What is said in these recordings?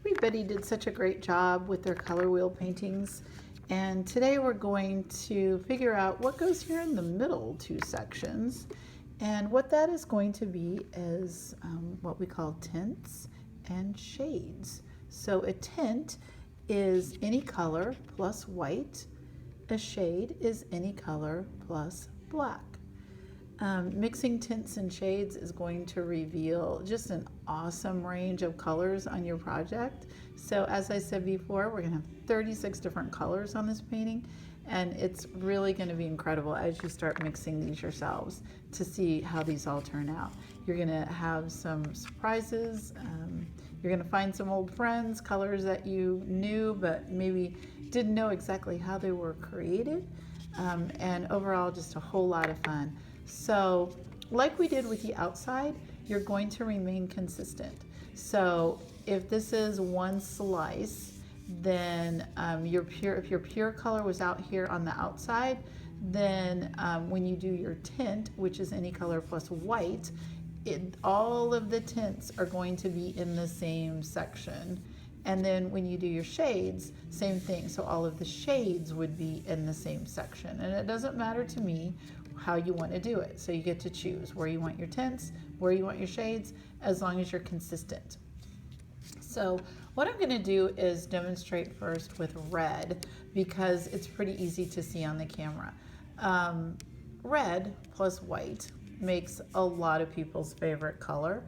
Everybody did such a great job with their color wheel paintings. And today we're going to figure out what goes here in the middle two sections. And what that is going to be is what we call tints and shades. So a tint is any color plus white. A shade is any color plus black. Mixing tints and shades is going to reveal just an awesome range of colors on your project. So as I said before, we're going to have 36 different colors on this painting, and it's really going to be incredible as you start mixing these yourselves to see how these all turn out. You're going to have some surprises. You're going to find some old friends, colors that you knew but maybe didn't know exactly how they were created, and overall just a whole lot of fun. So like we did with the outside, you're going to remain consistent. So if this is one slice, then if your pure color was out here on the outside, then when you do your tint, which is any color plus white, all of the tints are going to be in the same section. And then when you do your shades, same thing. So all of the shades would be in the same section. And it doesn't matter to me how you want to do it. So you get to choose where you want your tints, where you want your shades, as long as you're consistent. So what I'm going to do is demonstrate first with red, because it's pretty easy to see on the camera. Red plus white makes a lot of people's favorite color,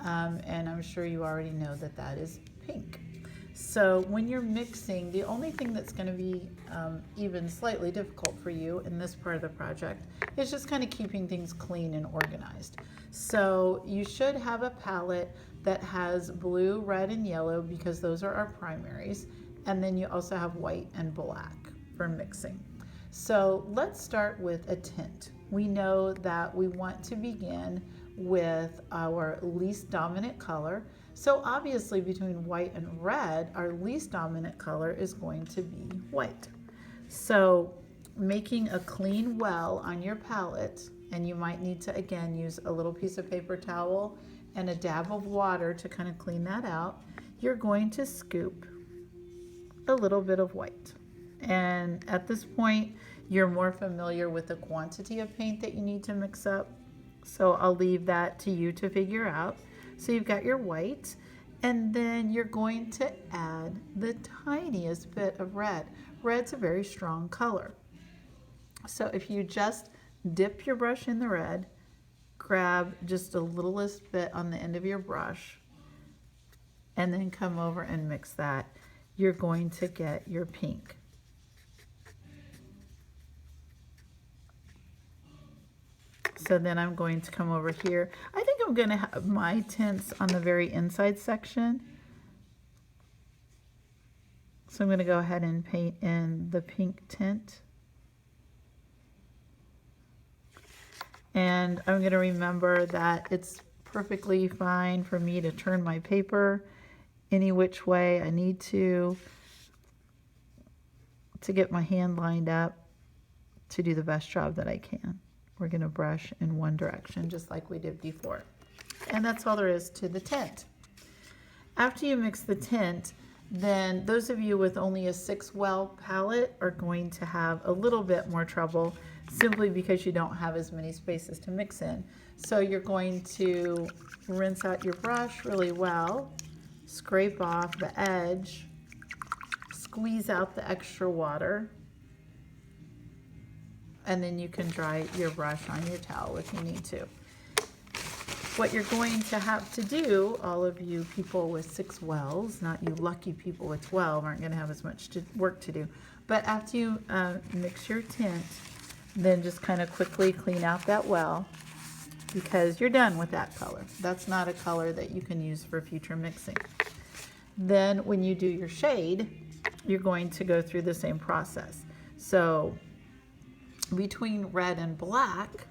and I'm sure you already know that that is pink. So when you're mixing, the only thing that's going to be even slightly difficult for you in this part of the project is just kind of keeping things clean and organized. So you should have a palette that has blue, red, and yellow, because those are our primaries. And then you also have white and black for mixing. So let's start with a tint. We know that we want to begin with our least dominant color. So obviously between white and red, our least dominant color is going to be white. So making a clean well on your palette, and you might need to again use a little piece of paper towel and a dab of water to kind of clean that out, you're going to scoop a little bit of white. And at this point, you're more familiar with the quantity of paint that you need to mix up. So I'll leave that to you to figure out. So you've got your white, and then you're going to add the tiniest bit of red. Red's a very strong color. So if you just dip your brush in the red, grab just a littlest bit on the end of your brush, and then come over and mix that, you're going to get your pink. So then I'm going to come over here. I think I'm going to have my tints on the very inside section. So I'm going to go ahead and paint in the pink tint. And I'm going to remember that it's perfectly fine for me to turn my paper any which way I need to get my hand lined up to do the best job that I can. We're going to brush in one direction just like we did before. And that's all there is to the tint. After you mix the tint, then those of you with only a 6-well palette are going to have a little bit more trouble, simply because you don't have as many spaces to mix in. So you're going to rinse out your brush really well, scrape off the edge, squeeze out the extra water, and then you can dry your brush on your towel if you need to. What you're going to have to do, all of you people with 6 wells, not you lucky people with 12 aren't going to have as much work to do, but after you mix your tint, then just kind of quickly clean out that well, because you're done with that color. That's not a color that you can use for future mixing. Then when you do your shade, you're going to go through the same process. So between red and black,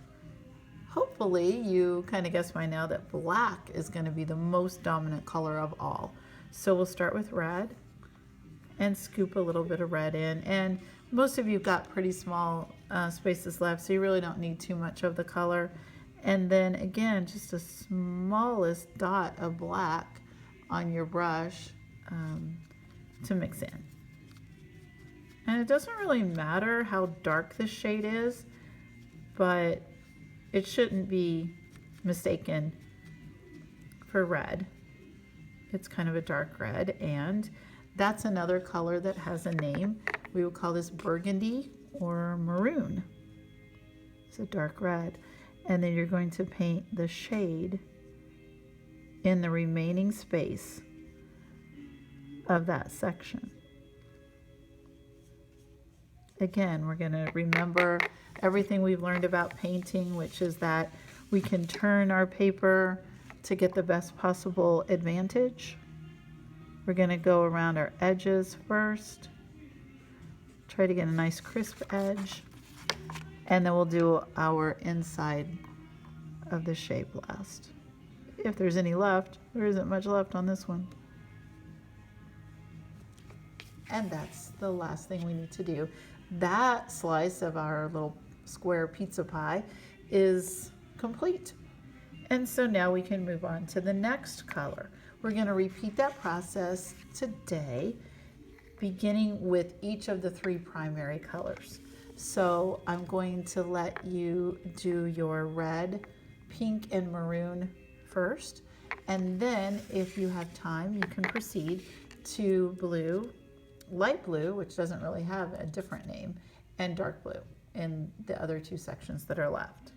hopefully you kind of guessed by now that black is going to be the most dominant color of all. So we'll start with red and scoop a little bit of red in. And most of you got pretty small spaces left, so you really don't need too much of the color. And then again, just the smallest dot of black on your brush to mix in. And it doesn't really matter how dark this shade is, but it shouldn't be mistaken for red. It's kind of a dark red, and that's another color that has a name. We would call this burgundy or maroon. It's a dark red. And then you're going to paint the shade in the remaining space of that section. Again, we're going to remember everything we've learned about painting, which is that we can turn our paper to get the best possible advantage. We're going to go around our edges first, try to get a nice crisp edge, and then we'll do our inside of the shape last. If there's any left, there isn't much left on this one. And that's the last thing we need to do. That slice of our little square pizza pie is complete. And so now we can move on to the next color. We're going to repeat that process today, beginning with each of the 3 primary colors. So I'm going to let you do your red, pink, and maroon first. And then if you have time, you can proceed to blue, light blue, which doesn't really have a different name, and dark blue in the other 2 sections that are left.